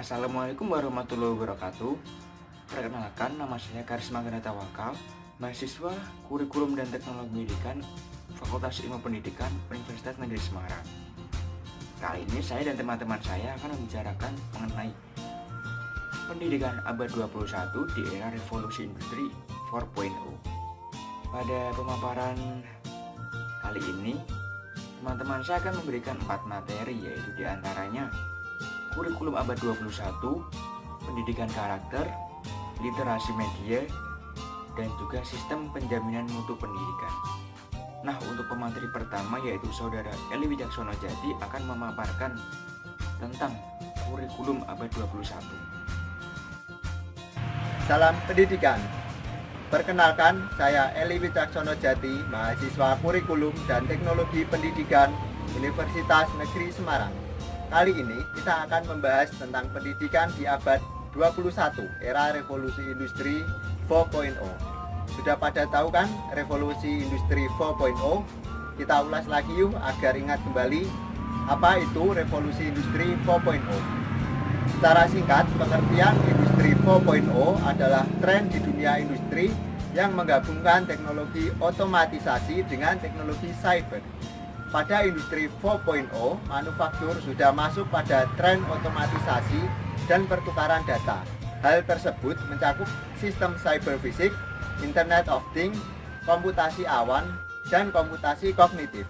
Assalamualaikum warahmatullahi wabarakatuh. Perkenalkan, nama saya Karisma Gana Tawakal, mahasiswa Kurikulum dan Teknologi Pendidikan Fakultas Ilmu Pendidikan Universitas Negeri Semarang. Kali ini saya dan teman-teman saya akan membicarakan mengenai pendidikan abad 21 di era revolusi industri 4.0. Pada pemaparan kali ini, teman-teman saya akan memberikan 4 materi, yaitu diantaranya kurikulum abad 21, pendidikan karakter, literasi media, dan juga sistem penjaminan mutu pendidikan. Nah, untuk pemateri pertama yaitu Saudara Eli Wicaksono Jati akan memaparkan tentang kurikulum abad 21. Salam pendidikan. Perkenalkan, saya Eli Wicaksono Jati, mahasiswa Kurikulum dan Teknologi Pendidikan Universitas Negeri Semarang. Kali ini kita akan membahas tentang pendidikan di abad 21, era revolusi industri 4.0. Sudah pada tahu kan revolusi industri 4.0? Kita ulas lagi yuk agar ingat kembali apa itu revolusi industri 4.0. Secara singkat, pengertian industri 4.0 adalah tren di dunia industri yang menggabungkan teknologi otomatisasi dengan teknologi cyber. Pada industri 4.0, manufaktur sudah masuk pada tren otomatisasi dan pertukaran data. Hal tersebut mencakup sistem cyber fisik, Internet of Things, komputasi awan, dan komputasi kognitif.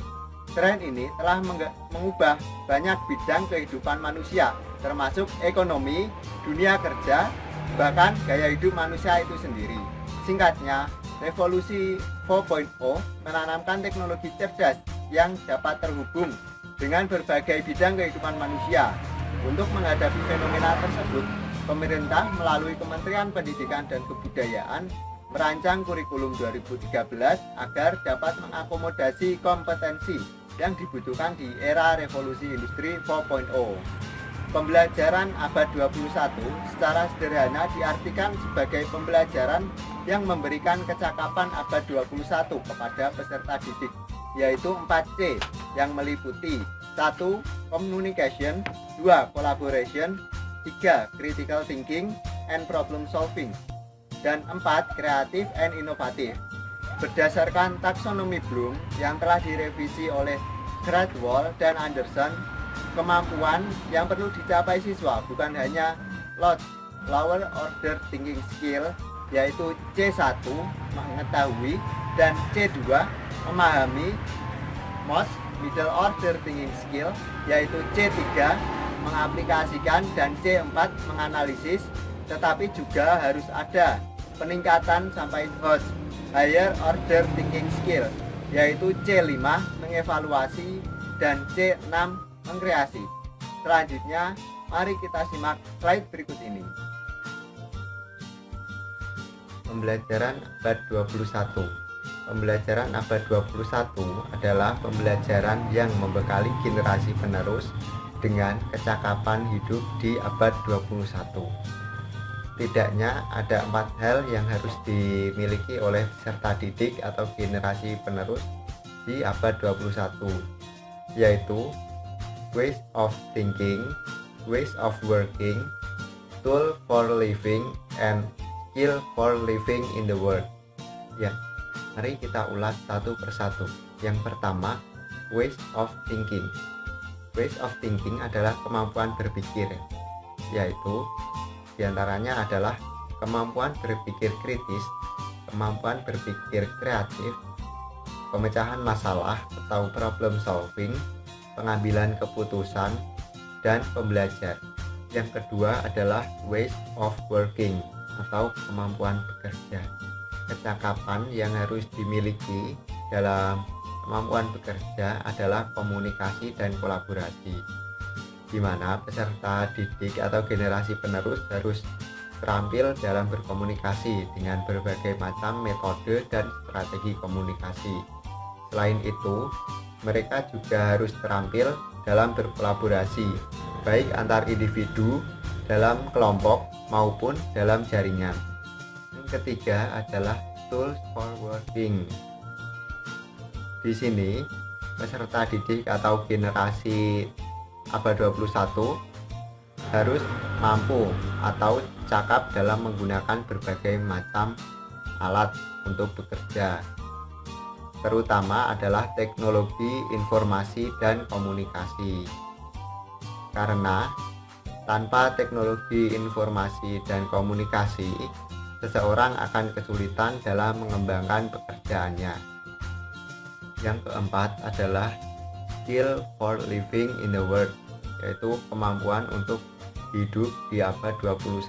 Tren ini telah mengubah banyak bidang kehidupan manusia, termasuk ekonomi, dunia kerja, bahkan gaya hidup manusia itu sendiri. Singkatnya, revolusi 4.0 menanamkan teknologi cerdas yang dapat terhubung dengan berbagai bidang kehidupan manusia. Untuk menghadapi fenomena tersebut, pemerintah melalui Kementerian Pendidikan dan Kebudayaan merancang kurikulum 2013 agar dapat mengakomodasi kompetensi yang dibutuhkan di era revolusi industri 4.0. Pembelajaran abad 21 secara sederhana diartikan sebagai pembelajaran yang memberikan kecakapan abad 21 kepada peserta didik, yaitu 4C yang meliputi 1. Communication, 2. Collaboration, 3. Critical thinking and problem solving, dan 4. Kreatif and inovatif. Berdasarkan taksonomi Bloom yang telah direvisi oleh Gradwell dan Anderson, kemampuan yang perlu dicapai siswa bukan hanya lower order thinking skill, yaitu C1 mengetahui dan C2 memahami, most middle order thinking skill, yaitu C3 mengaplikasikan, dan C4 menganalisis, tetapi juga harus ada peningkatan sampai host higher order thinking skill, yaitu C5 mengevaluasi dan C6 mengkreasi. Selanjutnya, mari kita simak slide berikut ini. Pembelajaran abad 21. Pembelajaran abad 21 adalah pembelajaran yang membekali generasi penerus dengan kecakapan hidup di abad 21. Setidaknya ada 4 hal yang harus dimiliki oleh peserta didik atau generasi penerus di abad 21, yaitu ways of thinking, ways of working, tool for living, and skill for living in the world. Ya, mari kita ulas satu persatu. Yang pertama, ways of thinking. Ways of thinking adalah kemampuan berpikir, yaitu diantaranya adalah kemampuan berpikir kritis, kemampuan berpikir kreatif, pemecahan masalah atau problem solving, pengambilan keputusan, dan pembelajar. Yang kedua adalah ways of working atau kemampuan bekerja. Kecakapan yang harus dimiliki dalam kemampuan bekerja adalah komunikasi dan kolaborasi, di mana peserta didik atau generasi penerus harus terampil dalam berkomunikasi dengan berbagai macam metode dan strategi komunikasi. Selain itu, mereka juga harus terampil dalam berkolaborasi, baik antar individu, dalam kelompok, maupun dalam jaringan. Yang ketiga adalah tools for working. Di sini, peserta didik atau generasi abad 21 harus mampu atau cakap dalam menggunakan berbagai macam alat untuk bekerja, terutama adalah teknologi informasi dan komunikasi. Karena tanpa teknologi informasi dan komunikasi, seseorang akan kesulitan dalam mengembangkan pekerjaannya. Yang keempat adalah skill for living in the world, yaitu kemampuan untuk hidup di abad 21.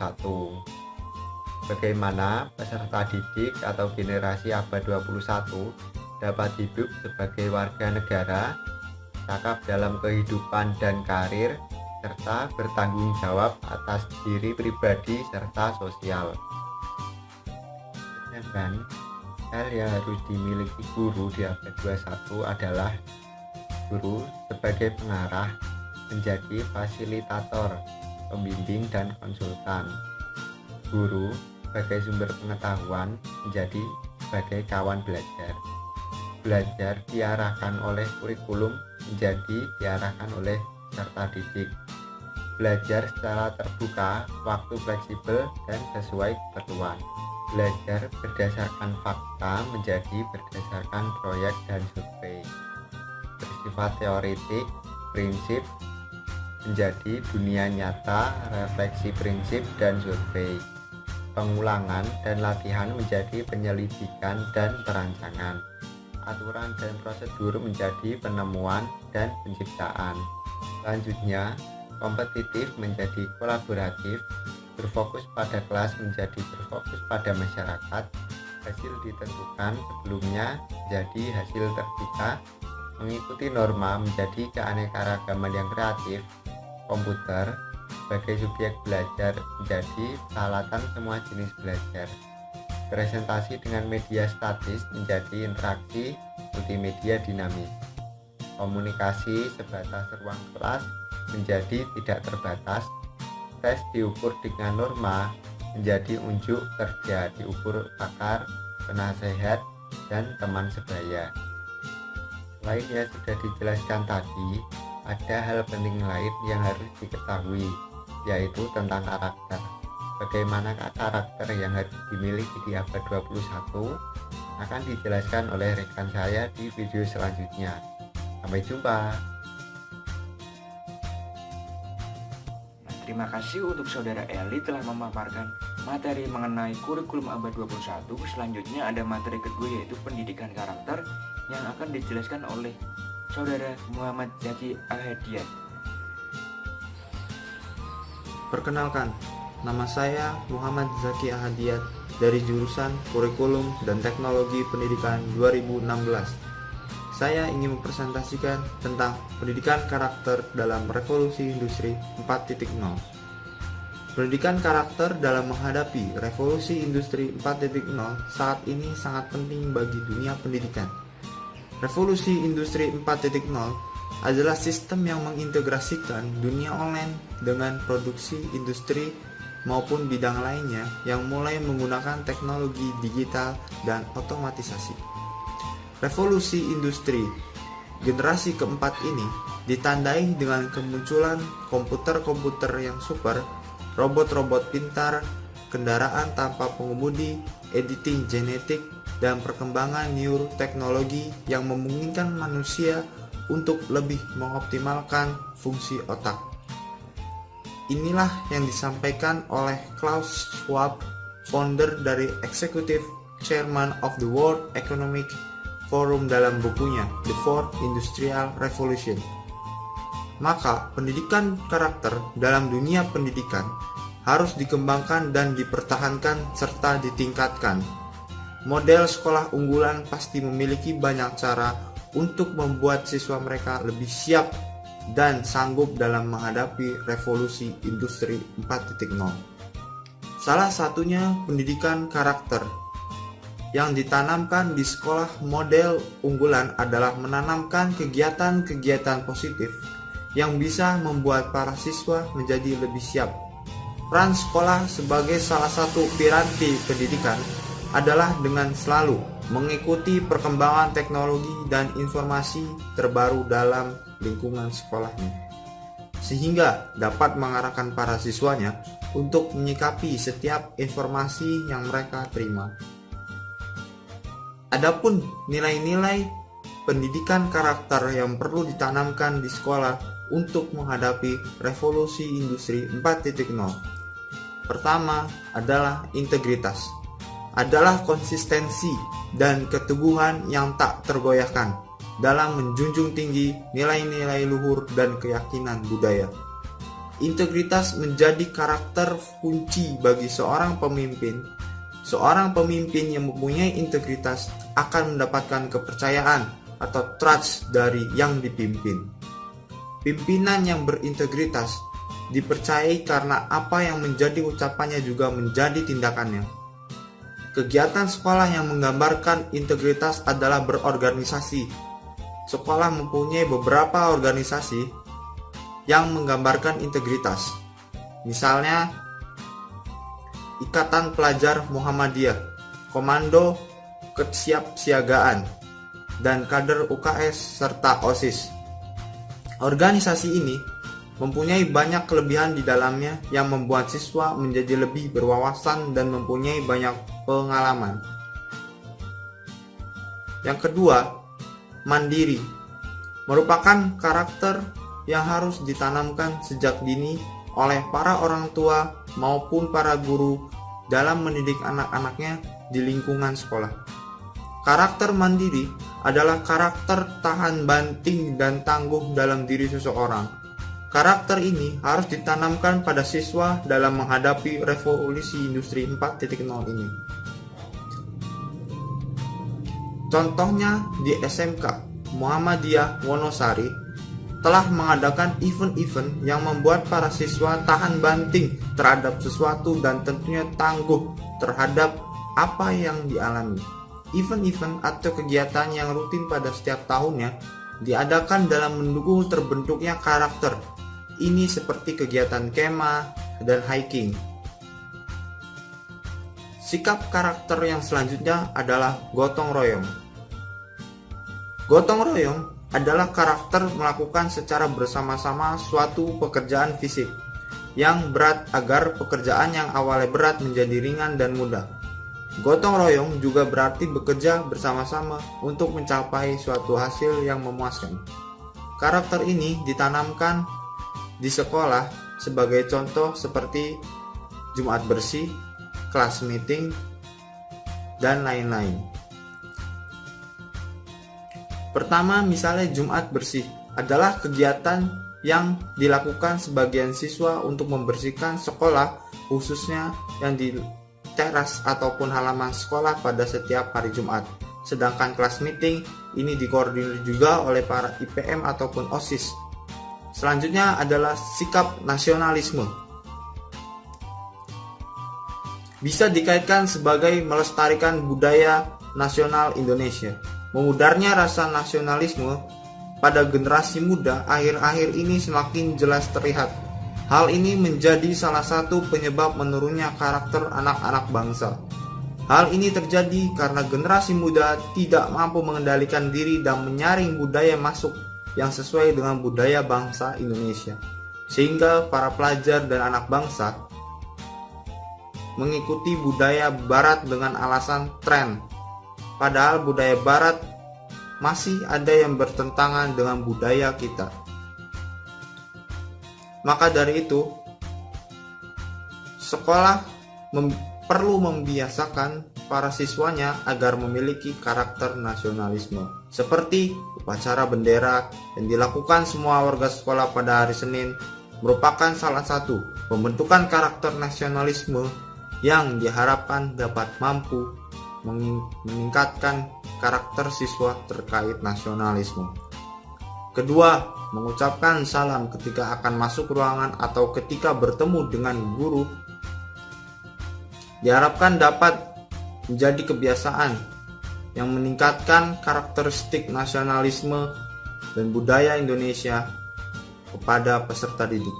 Bagaimana peserta didik atau generasi abad 21 dapat hidup sebagai warga negara, cakap dalam kehidupan dan karir, serta bertanggung jawab atas diri pribadi serta sosial. Dan hal yang harus dimiliki guru di abad 21 adalah guru sebagai pengarah, menjadi fasilitator, pembimbing dan konsultan. Guru sebagai sumber pengetahuan, menjadi sebagai kawan belajar. Belajar diarahkan oleh kurikulum, menjadi diarahkan oleh peserta didik. Belajar secara terbuka, waktu fleksibel dan sesuai keperluan. Belajar berdasarkan fakta, menjadi berdasarkan proyek dan survei. Bersifat teoretik, prinsip, menjadi dunia nyata, refleksi prinsip dan survei. Pengulangan dan latihan menjadi penyelidikan dan perancangan. Aturan dan prosedur menjadi penemuan dan penciptaan. Selanjutnya, kompetitif menjadi kolaboratif, berfokus pada kelas menjadi berfokus pada masyarakat, hasil ditentukan sebelumnya menjadi hasil terbuka, mengikuti norma menjadi keanekaragaman yang kreatif, komputer sebagai subjek belajar menjadi peralatan semua jenis belajar, presentasi dengan media statis menjadi interaksi multimedia dinamis, komunikasi sebatas ruang kelas menjadi tidak terbatas, tes diukur dengan norma menjadi unjuk kerja diukur pakar, penasehat, dan teman sebaya. Selain yang sudah dijelaskan tadi, ada hal penting lain yang harus diketahui, yaitu tentang karakter. Bagaimanakah karakter yang harus dimiliki di abad 21 akan dijelaskan oleh rekan saya di video selanjutnya. Sampai jumpa. Terima kasih untuk Saudara Eli telah memaparkan materi mengenai kurikulum abad 21. Selanjutnya ada materi kedua, yaitu pendidikan karakter, yang akan dijelaskan oleh Saudara Muhammad Zaki Ahadiat. Perkenalkan, nama saya Muhammad Zaki Ahadiat dari jurusan Kurikulum dan Teknologi Pendidikan 2016. Saya ingin mempresentasikan tentang pendidikan karakter dalam revolusi industri 4.0. Pendidikan karakter dalam menghadapi revolusi industri 4.0 saat ini sangat penting bagi dunia pendidikan. Revolusi industri 4.0 adalah sistem yang mengintegrasikan dunia online dengan produksi industri maupun bidang lainnya yang mulai menggunakan teknologi digital dan otomatisasi. Revolusi industri generasi keempat ini ditandai dengan kemunculan komputer-komputer yang super, robot-robot pintar, kendaraan tanpa pengemudi, editing genetik, dan perkembangan neuroteknologi yang memungkinkan manusia untuk lebih mengoptimalkan fungsi otak. Inilah yang disampaikan oleh Klaus Schwab, founder dari Executive Chairman of the World Economic Forum dalam bukunya The Fourth Industrial Revolution. Maka pendidikan karakter dalam dunia pendidikan harus dikembangkan dan dipertahankan serta ditingkatkan. Model sekolah unggulan pasti memiliki banyak cara untuk membuat siswa mereka lebih siap dan sanggup dalam menghadapi revolusi industri 4.0. Salah satunya pendidikan karakter. Yang ditanamkan di sekolah model unggulan adalah menanamkan kegiatan-kegiatan positif yang bisa membuat para siswa menjadi lebih siap. Peran sekolah sebagai salah satu piranti pendidikan adalah dengan selalu mengikuti perkembangan teknologi dan informasi terbaru dalam lingkungan sekolahnya. sehingga dapat mengarahkan para siswanya untuk menyikapi setiap informasi yang mereka terima. Adapun nilai-nilai pendidikan karakter yang perlu ditanamkan di sekolah untuk menghadapi revolusi industri 4.0. Pertama adalah integritas, adalah konsistensi dan keteguhan yang tak tergoyahkan dalam menjunjung tinggi nilai-nilai luhur dan keyakinan budaya. Integritas menjadi karakter kunci bagi seorang pemimpin. Seorang pemimpin yang mempunyai integritas akan mendapatkan kepercayaan atau trust dari yang dipimpin. Pimpinan yang berintegritas dipercayai karena apa yang menjadi ucapannya juga menjadi tindakannya. Kegiatan sekolah yang menggambarkan integritas adalah berorganisasi. Sekolah mempunyai beberapa organisasi yang menggambarkan integritas. Misalnya, Ikatan Pelajar Muhammadiyah, Komando Kesiapsiagaan, dan kader UKS serta OSIS. Organisasi ini mempunyai banyak kelebihan di dalamnya yang membuat siswa menjadi lebih berwawasan dan mempunyai banyak pengalaman. Yang kedua, mandiri, merupakan karakter yang harus ditanamkan sejak dini oleh para orang tua maupun para guru dalam mendidik anak-anaknya di lingkungan sekolah. Karakter mandiri adalah karakter tahan banting dan tangguh dalam diri seseorang. Karakter ini harus ditanamkan pada siswa dalam menghadapi revolusi industri 4.0 ini. Contohnya di SMK Muhammadiyah Wonosari telah mengadakan event-event yang membuat para siswa tahan banting terhadap sesuatu dan tentunya tangguh terhadap apa yang dialami. Event-event atau kegiatan yang rutin pada setiap tahunnya diadakan dalam mendukung terbentuknya karakter. Ini seperti kegiatan kemah dan hiking. Sikap karakter yang selanjutnya adalah gotong royong. Gotong royong adalah karakter melakukan secara bersama-sama suatu pekerjaan fisik yang berat agar pekerjaan yang awalnya berat menjadi ringan dan mudah. Gotong royong juga berarti bekerja bersama-sama untuk mencapai suatu hasil yang memuaskan. Karakter ini ditanamkan di sekolah sebagai contoh seperti Jumat bersih, kelas meeting, dan lain-lain. Pertama, misalnya Jumat bersih adalah kegiatan yang dilakukan sebagian siswa untuk membersihkan sekolah, khususnya yang di teras ataupun halaman sekolah pada setiap hari Jumat. Sedangkan kelas meeting ini dikoordinir juga oleh para IPM ataupun OSIS. Selanjutnya adalah sikap nasionalisme. Bisa dikaitkan sebagai melestarikan budaya nasional Indonesia. Memudarnya rasa nasionalisme pada generasi muda akhir-akhir ini semakin jelas terlihat. Hal ini menjadi salah satu penyebab menurunnya karakter anak-anak bangsa. Hal ini terjadi karena generasi muda tidak mampu mengendalikan diri dan menyaring budaya masuk yang sesuai dengan budaya bangsa Indonesia. Sehingga para pelajar dan anak bangsa mengikuti budaya barat dengan alasan tren. Padahal budaya barat masih ada yang bertentangan dengan budaya kita. Maka dari itu, sekolah perlu membiasakan para siswanya agar memiliki karakter nasionalisme. Seperti upacara bendera yang dilakukan semua warga sekolah pada hari Senin merupakan salah satu pembentukan karakter nasionalisme yang diharapkan dapat mampu meningkatkan karakter siswa terkait nasionalisme. Kedua, mengucapkan salam ketika akan masuk ruangan atau ketika bertemu dengan guru diharapkan dapat menjadi kebiasaan yang meningkatkan karakteristik nasionalisme dan budaya Indonesia kepada peserta didik.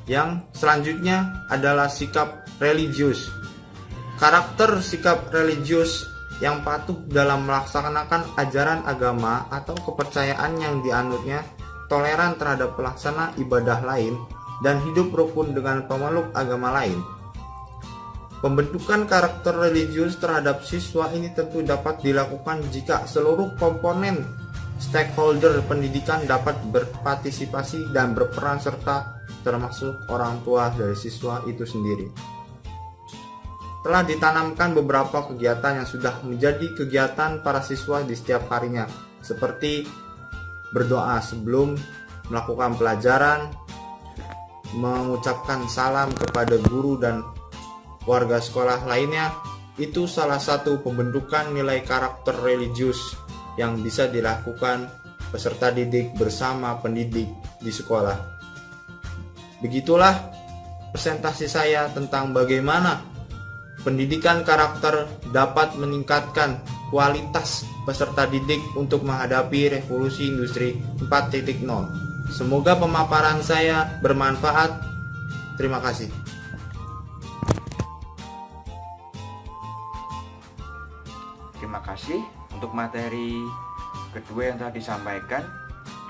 Yang selanjutnya adalah sikap religius. Karakter sikap religius yang patuh dalam melaksanakan ajaran agama atau kepercayaan yang dianutnya toleran terhadap pelaksana ibadah lain, dan hidup rukun dengan pemeluk agama lain. Pembentukan karakter religius terhadap siswa ini tentu dapat dilakukan jika seluruh komponen stakeholder pendidikan dapat berpartisipasi dan berperan serta, termasuk orang tua dari siswa itu sendiri. Telah ditanamkan beberapa kegiatan yang sudah menjadi kegiatan para siswa di setiap harinya, seperti berdoa sebelum melakukan pelajaran, mengucapkan salam kepada guru dan warga sekolah lainnya. Itu salah satu pembentukan nilai karakter religius yang bisa dilakukan peserta didik bersama pendidik di sekolah. Begitulah presentasi saya tentang bagaimana pendidikan karakter dapat meningkatkan kualitas peserta didik untuk menghadapi revolusi industri 4.0. Semoga pemaparan saya bermanfaat. Terima kasih. Terima kasih untuk materi kedua yang telah disampaikan.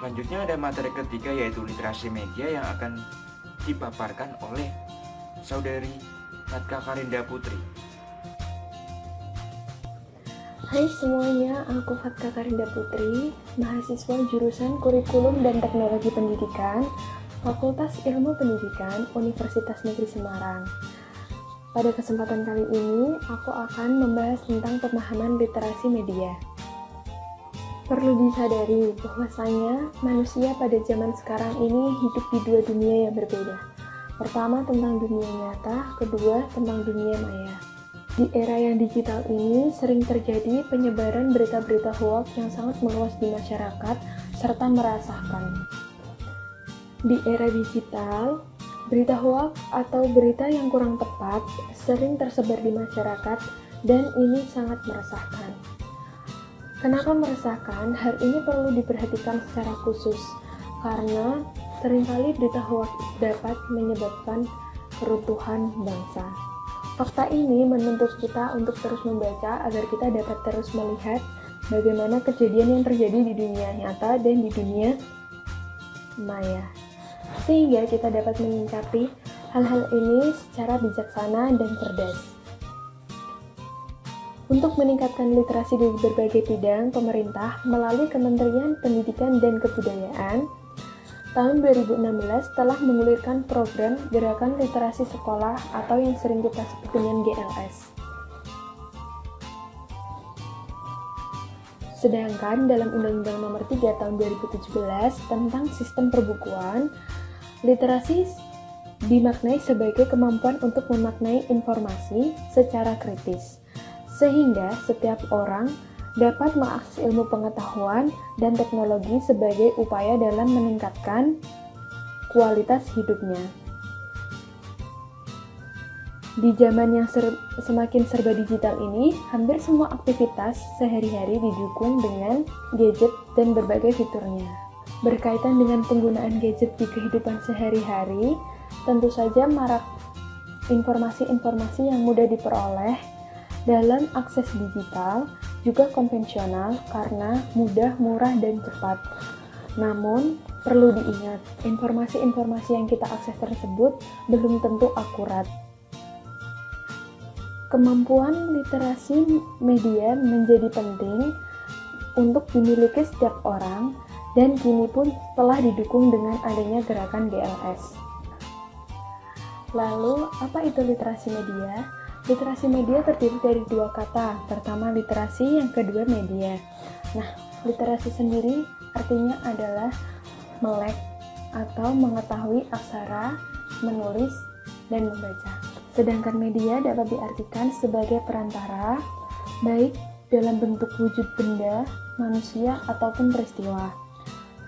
Selanjutnya ada materi ketiga, yaitu literasi media yang akan dipaparkan oleh Saudari Fatka Karinda Putri. Hai semuanya, aku Fatka Karinda Putri, mahasiswa jurusan Kurikulum dan Teknologi Pendidikan, Fakultas Ilmu Pendidikan, Universitas Negeri Semarang. Pada kesempatan kali ini, aku akan membahas tentang pemahaman literasi media. Perlu disadari bahwasanya manusia pada zaman sekarang ini hidup di dua dunia yang berbeda. Pertama tentang dunia nyata, kedua tentang dunia maya. Di era yang digital ini sering terjadi penyebaran berita-berita hoaks yang sangat meluas di masyarakat serta meresahkan. Di era digital, berita hoaks atau berita yang kurang tepat sering tersebar di masyarakat dan ini sangat meresahkan. Kenapa meresahkan? Hal ini perlu diperhatikan secara khusus karena seringkali berita hoaks dapat menyebabkan keruntuhan bangsa. Fakta ini menuntut kita untuk terus membaca agar kita dapat terus melihat bagaimana kejadian yang terjadi di dunia nyata dan di dunia maya, sehingga kita dapat menyikapi hal-hal ini secara bijaksana dan cerdas. Untuk meningkatkan literasi di berbagai bidang, pemerintah melalui Kementerian Pendidikan dan Kebudayaan tahun 2016 telah mengulirkan program Gerakan Literasi Sekolah atau yang sering kita sebut dengan GLS. Sedangkan dalam Undang-Undang Nomor 3 Tahun 2017 tentang Sistem Perbukuan, literasi dimaknai sebagai kemampuan untuk memaknai informasi secara kritis, sehingga setiap orang dapat mengakses ilmu pengetahuan dan teknologi sebagai upaya dalam meningkatkan kualitas hidupnya. Di zaman yang semakin serba digital ini, hampir semua aktivitas sehari-hari didukung dengan gadget dan berbagai fiturnya. Berkaitan dengan penggunaan gadget di kehidupan sehari-hari, tentu saja marak informasi-informasi yang mudah diperoleh dalam akses digital, juga konvensional karena mudah, murah, dan cepat. Namun, perlu diingat, informasi-informasi yang kita akses tersebut belum tentu akurat. Kemampuan literasi media menjadi penting untuk dimiliki setiap orang dan kini pun telah didukung dengan adanya gerakan GLS. Lalu, apa itu literasi media? Literasi media terdiri dari dua kata, pertama literasi, yang kedua media. Nah, literasi sendiri artinya adalah melek atau mengetahui aksara, menulis, dan membaca. Sedangkan media dapat diartikan sebagai perantara, baik dalam bentuk wujud benda, manusia, ataupun peristiwa.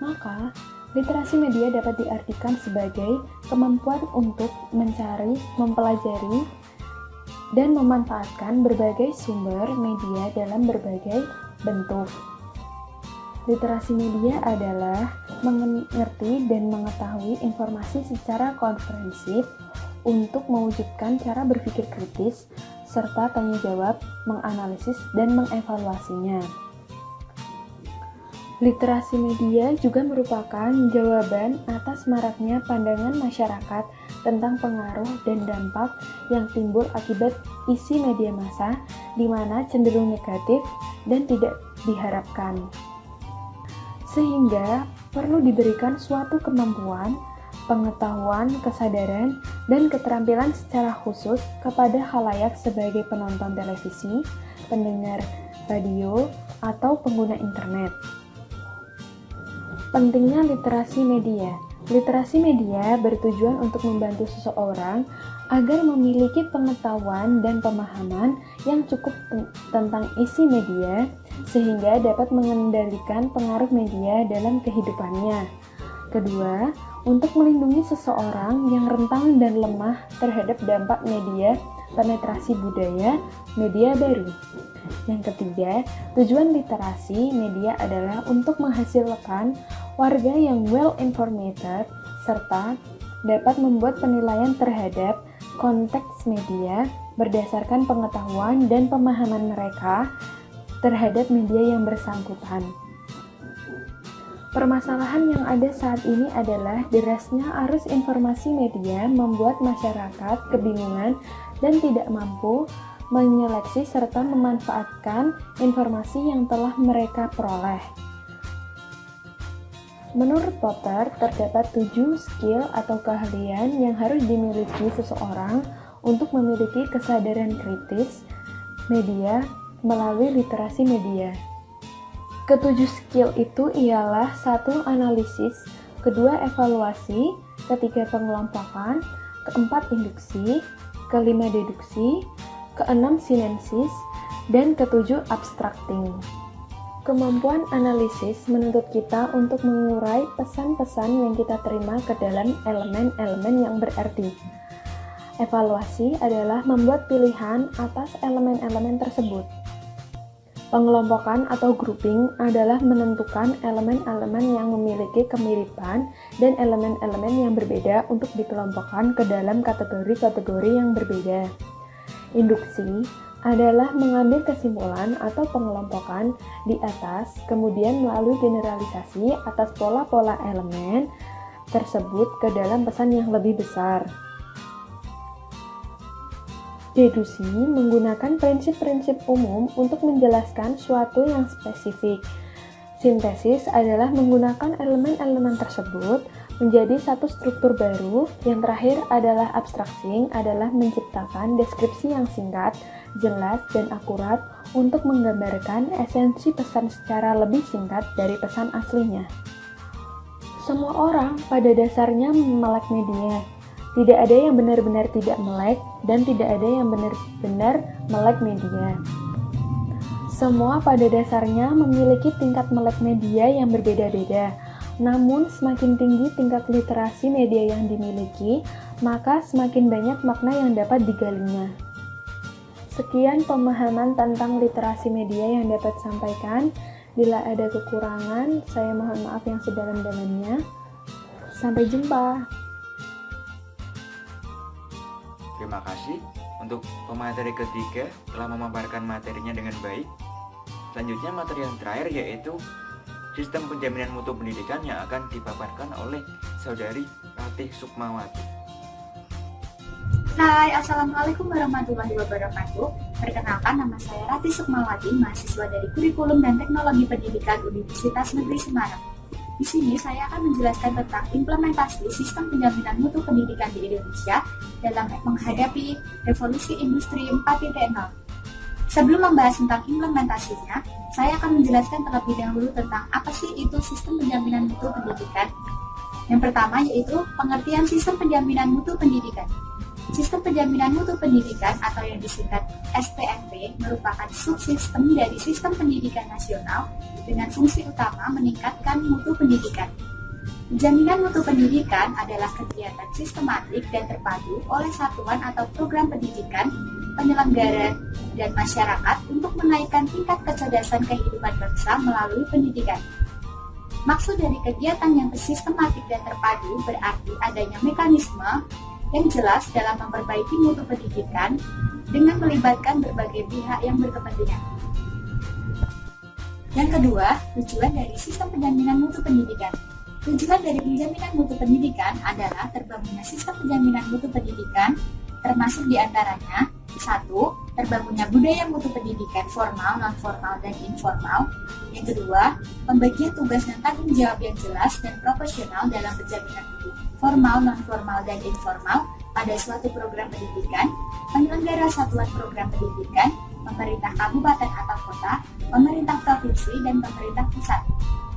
Maka, literasi media dapat diartikan sebagai kemampuan untuk mencari, mempelajari, dan memanfaatkan berbagai sumber media dalam berbagai bentuk. Literasi media adalah mengerti dan mengetahui informasi secara komprehensif untuk mewujudkan cara berpikir kritis, serta tanya jawab, menganalisis, dan mengevaluasinya. Literasi media juga merupakan jawaban atas maraknya pandangan masyarakat tentang pengaruh dan dampak yang timbul akibat isi media massa, di mana cenderung negatif dan tidak diharapkan. Sehingga perlu diberikan suatu kemampuan, pengetahuan, kesadaran, dan keterampilan secara khusus kepada khalayak sebagai penonton televisi, pendengar radio, atau pengguna internet. Pentingnya literasi media. Literasi media bertujuan untuk membantu seseorang agar memiliki pengetahuan dan pemahaman yang cukup tentang isi media, sehingga dapat mengendalikan pengaruh media dalam kehidupannya. Kedua, untuk melindungi seseorang yang rentan dan lemah terhadap dampak media penetrasi budaya media baru. Yang ketiga, tujuan literasi media adalah untuk menghasilkan warga yang well-informed serta dapat membuat penilaian terhadap konteks media berdasarkan pengetahuan dan pemahaman mereka terhadap media yang bersangkutan. Permasalahan yang ada saat ini adalah derasnya arus informasi media membuat masyarakat kebingungan dan tidak mampu menyeleksi serta memanfaatkan informasi yang telah mereka peroleh. Menurut Potter, terdapat 7 skill atau keahlian yang harus dimiliki seseorang untuk memiliki kesadaran kritis media melalui literasi media. Ketujuh skill itu ialah 1. Analisis, 2. Evaluasi, 3. Pengelompokan, 4. Induksi, 5. Deduksi, 6. Sinensis, dan 7. Abstracting. Kemampuan analisis menuntut kita untuk mengurai pesan-pesan yang kita terima ke dalam elemen-elemen yang berarti. Evaluasi adalah membuat pilihan atas elemen-elemen tersebut. Pengelompokan atau grouping adalah menentukan elemen-elemen yang memiliki kemiripan dan elemen-elemen yang berbeda untuk dikelompokkan ke dalam kategori-kategori yang berbeda. Induksi adalah mengambil kesimpulan atau pengelompokan di atas, kemudian melalui generalisasi atas pola-pola elemen tersebut ke dalam pesan yang lebih besar. Deduksi menggunakan prinsip-prinsip umum untuk menjelaskan suatu yang spesifik. Sintesis adalah menggunakan elemen-elemen tersebut menjadi satu struktur baru. Yang terakhir adalah abstracting, adalah menciptakan deskripsi yang singkat, jelas, dan akurat untuk menggambarkan esensi pesan secara lebih singkat dari pesan aslinya. Semua orang pada dasarnya melek media. Tidak ada yang benar-benar tidak melek, dan tidak ada yang benar-benar melek media. Semua pada dasarnya memiliki tingkat melek media yang berbeda-beda. Namun, semakin tinggi tingkat literasi media yang dimiliki, maka semakin banyak makna yang dapat digalinya. Sekian pemahaman tentang literasi media yang dapat sampaikan. Bila ada kekurangan, saya mohon maaf yang sedalam-dalamnya. Sampai jumpa. Terima kasih untuk pemateri ketiga telah memaparkan materinya dengan baik. Selanjutnya materi yang terakhir yaitu sistem penjaminan mutu pendidikan yang akan dipaparkan oleh Saudari Ratih Sukmawati. Hai, Assalamualaikum warahmatullahi wabarakatuh. Perkenalkan, nama saya Ratih Sukmawati, mahasiswa dari Kurikulum dan Teknologi Pendidikan Universitas Negeri Semarang. Di sini saya akan menjelaskan tentang implementasi sistem penjaminan mutu pendidikan di Indonesia dalam menghadapi revolusi industri 4.0. Sebelum membahas tentang implementasinya, saya akan menjelaskan terlebih dahulu tentang apa sih itu sistem penjaminan mutu pendidikan. Yang pertama yaitu pengertian sistem penjaminan mutu pendidikan. Sistem penjaminan mutu pendidikan atau yang disingkat SPMP merupakan subsistem dari sistem pendidikan nasional dengan fungsi utama meningkatkan mutu pendidikan. Jaminan mutu pendidikan adalah kegiatan sistematik dan terpadu oleh satuan atau program pendidikan, penyelenggara, dan masyarakat untuk menaikkan tingkat kecerdasan kehidupan bangsa melalui pendidikan. Maksud dari kegiatan yang sistematik dan terpadu berarti adanya mekanisme yang jelas dalam memperbaiki mutu pendidikan dengan melibatkan berbagai pihak yang berkepentingan. Yang kedua, tujuan dari sistem penjaminan mutu pendidikan. Tujuan dari penjaminan mutu pendidikan adalah terbangunnya sistem penjaminan mutu pendidikan, termasuk diantaranya: 1. Terbangunnya budaya mutu pendidikan formal, non-formal, dan informal. Yang kedua, pembagian tugas dan tanggung jawab yang jelas dan proporsional dalam penjaminan mutu formal, non-formal, dan informal pada suatu program pendidikan, penyelenggara satuan program pendidikan, pemerintah kabupaten atau kota, pemerintah provinsi, dan pemerintah pusat.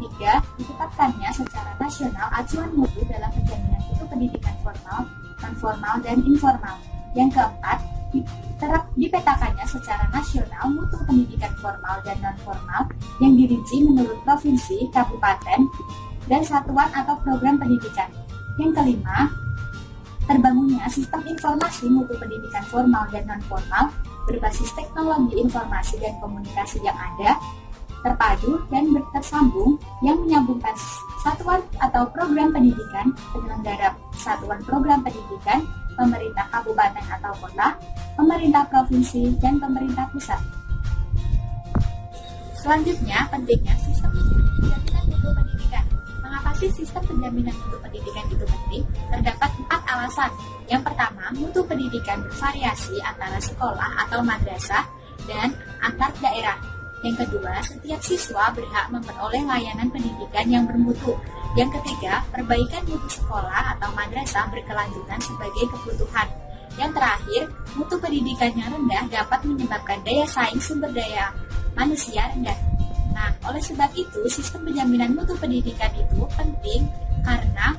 3. Ditetapkannya secara nasional acuan mutu dalam penjaminan mutu pendidikan formal, non-formal, dan informal. Yang keempat, dipetakannya secara nasional mutu pendidikan formal dan non-formal yang dirinci menurut provinsi, kabupaten, dan satuan atau program pendidikan. Yang kelima, terbangunnya sistem informasi mutu pendidikan formal dan non-formal berbasis teknologi informasi dan komunikasi yang ada, terpadu dan tersambung yang menyambungkan satuan atau program pendidikan, penyelenggara satuan program pendidikan, pemerintah kabupaten atau kota, pemerintah provinsi, dan pemerintah pusat. Selanjutnya, pentingnya sistem penjaminan mutu pendidikan. Mengapa sih sistem penjaminan mutu pendidikan itu penting? Terdapat 4 alasan. Yang pertama, mutu pendidikan bervariasi antara sekolah atau madrasah dan antar daerah. Yang kedua, setiap siswa berhak memperoleh layanan pendidikan yang bermutu. Yang ketiga, perbaikan mutu sekolah atau madrasah berkelanjutan sebagai kebutuhan. Yang terakhir, mutu pendidikan yang rendah dapat menyebabkan daya saing sumber daya manusia rendah. Nah, oleh sebab itu, sistem penjaminan mutu pendidikan itu penting karena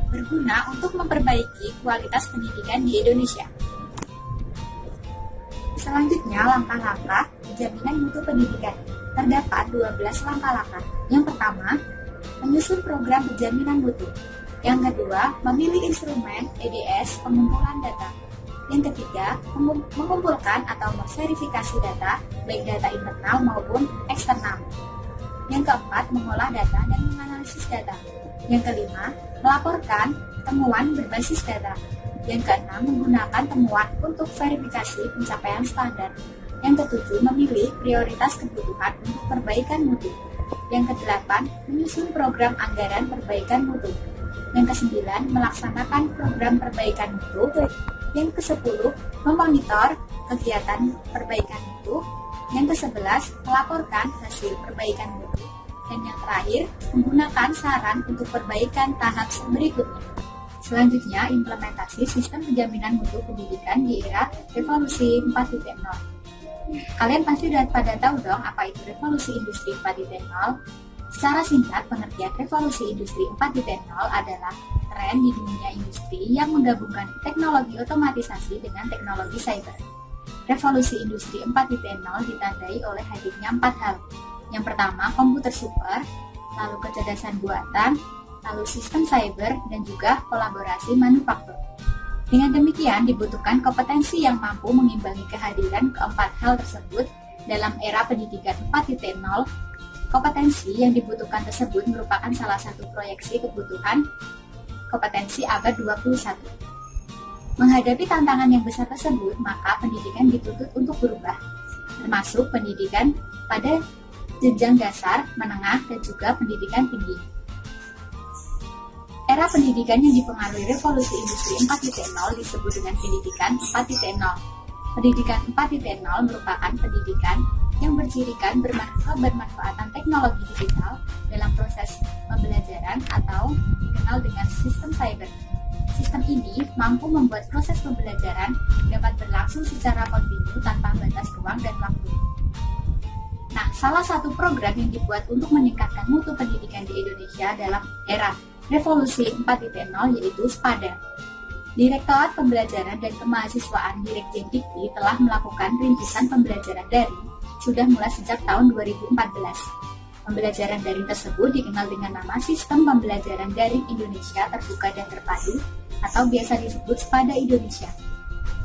berguna untuk memperbaiki kualitas pendidikan di Indonesia. Selanjutnya, langkah-langkah penjaminan mutu pendidikan. Terdapat 12 langkah-langkah. Yang pertama, menyusun program penjaminan mutu. Yang kedua, memilih instrumen EDS pengumpulan data. Yang ketiga, mengumpulkan atau memverifikasi data, baik data internal maupun eksternal. Yang keempat, mengolah data dan menganalisis data. Yang kelima, melaporkan temuan berbasis data. Yang keenam, menggunakan temuan untuk verifikasi pencapaian standar. Yang ketujuh, memilih prioritas kebutuhan untuk perbaikan mutu. Yang kedelapan, menyusun program anggaran perbaikan mutu. Yang kesembilan, melaksanakan program perbaikan mutu. Yang kesepuluh, memonitor kegiatan perbaikan mutu. Yang kesebelas, melaporkan hasil perbaikan mutu. Dan yang terakhir, menggunakan saran untuk perbaikan tahap berikutnya. Selanjutnya, implementasi sistem penjaminan mutu pendidikan di era revolusi 4.0. Kalian pasti sudah pada tahu dong apa itu revolusi industri 4.0. Secara singkat, pengertian revolusi industri 4.0 adalah tren di dunia industri yang menggabungkan teknologi otomatisasi dengan teknologi cyber. Revolusi industri 4.0 ditandai oleh hadirnya 4 hal. Yang pertama, komputer super, lalu kecerdasan buatan, lalu sistem cyber, dan juga kolaborasi manufaktur. Dengan demikian, dibutuhkan kompetensi yang mampu mengimbangi kehadiran keempat hal tersebut dalam era pendidikan 4.0. Kompetensi yang dibutuhkan tersebut merupakan salah satu proyeksi kebutuhan kompetensi abad 21. Menghadapi tantangan yang besar tersebut, maka pendidikan dituntut untuk berubah, termasuk pendidikan pada jenjang dasar, menengah, dan juga pendidikan tinggi. Era pendidikan yang dipengaruhi revolusi industri 4.0 disebut dengan pendidikan 4.0. Pendidikan 4.0 merupakan pendidikan yang bercirikan bermanfaatan teknologi digital dalam proses pembelajaran atau dikenal dengan sistem cyber. Sistem ini mampu membuat proses pembelajaran dapat berlangsung secara kontinu tanpa batas ruang dan waktu. Nah, salah satu program yang dibuat untuk meningkatkan mutu pendidikan di Indonesia dalam era revolusi 4.0 yaitu SPADA. Direktorat Pembelajaran dan Kemahasiswaan Direkjendikti telah melakukan rintisan pembelajaran daring sudah mulai sejak tahun 2014. Pembelajaran daring tersebut dikenal dengan nama Sistem Pembelajaran Daring Indonesia Terbuka dan Terpadu atau biasa disebut SPADA Indonesia.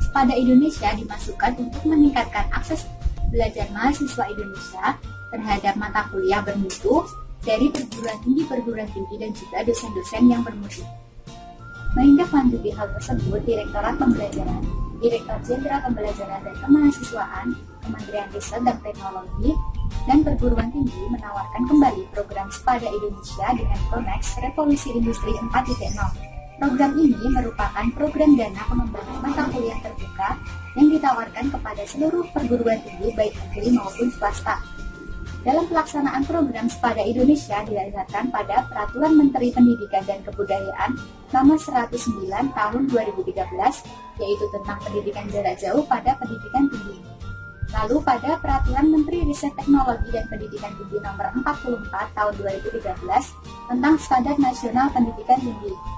SPADA Indonesia dimasukkan untuk meningkatkan akses belajar mahasiswa Indonesia terhadap mata kuliah bermutu dari perguruan tinggi dan juga dosen-dosen yang bermutu. Menindaklanjuti hal tersebut, Direktorat Pembelajaran, Direktur Jenderal Pembelajaran dan Kemahasiswaan, Kementerian Riset dan Teknologi dan Perguruan Tinggi menawarkan kembali program Sepada Indonesia dengan Konex Revolusi Industri 4.0. Program ini merupakan program dana pengembangan mata kuliah terbuka yang ditawarkan kepada seluruh perguruan tinggi baik negeri maupun swasta. Dalam pelaksanaan program Sepada Indonesia didasarkan pada Peraturan Menteri Pendidikan dan Kebudayaan Nomor 109 Tahun 2013, yaitu tentang pendidikan jarak jauh pada pendidikan tinggi. Lalu pada Peraturan Menteri Riset Teknologi dan Pendidikan Tinggi Nomor 44 Tahun 2013 tentang Standar Nasional Pendidikan Tinggi.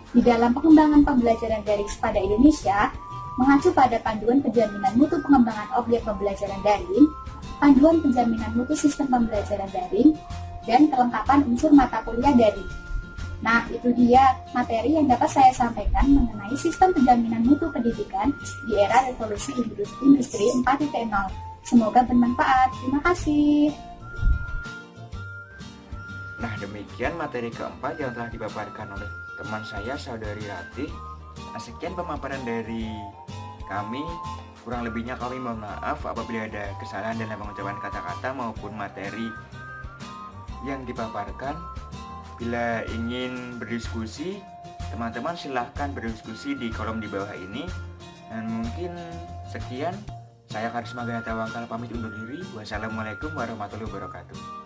Di dalam pengembangan pembelajaran daring Sepada Indonesia, mengacu pada Panduan Penjaminan Mutu Pengembangan Objek Pembelajaran Daring, Panduan Penjaminan Mutu Sistem Pembelajaran Daring, dan kelengkapan unsur mata kuliah daring. Nah, itu dia materi yang dapat saya sampaikan mengenai sistem penjaminan mutu pendidikan di era revolusi industri 4.0. Semoga bermanfaat. Terima kasih. Nah, demikian materi keempat yang telah dipaparkan oleh teman saya, Saudari Ratih. Sekian pemaparan dari kami. Kurang lebihnya kami mohon maaf apabila ada kesalahan dalam pengucapan kata-kata maupun materi yang dipaparkan. Bila ingin berdiskusi, teman-teman silahkan berdiskusi di kolom di bawah ini. Dan mungkin sekian, saya Karisma Ganatawakal pamit undur diri. Wassalamualaikum warahmatullahi wabarakatuh.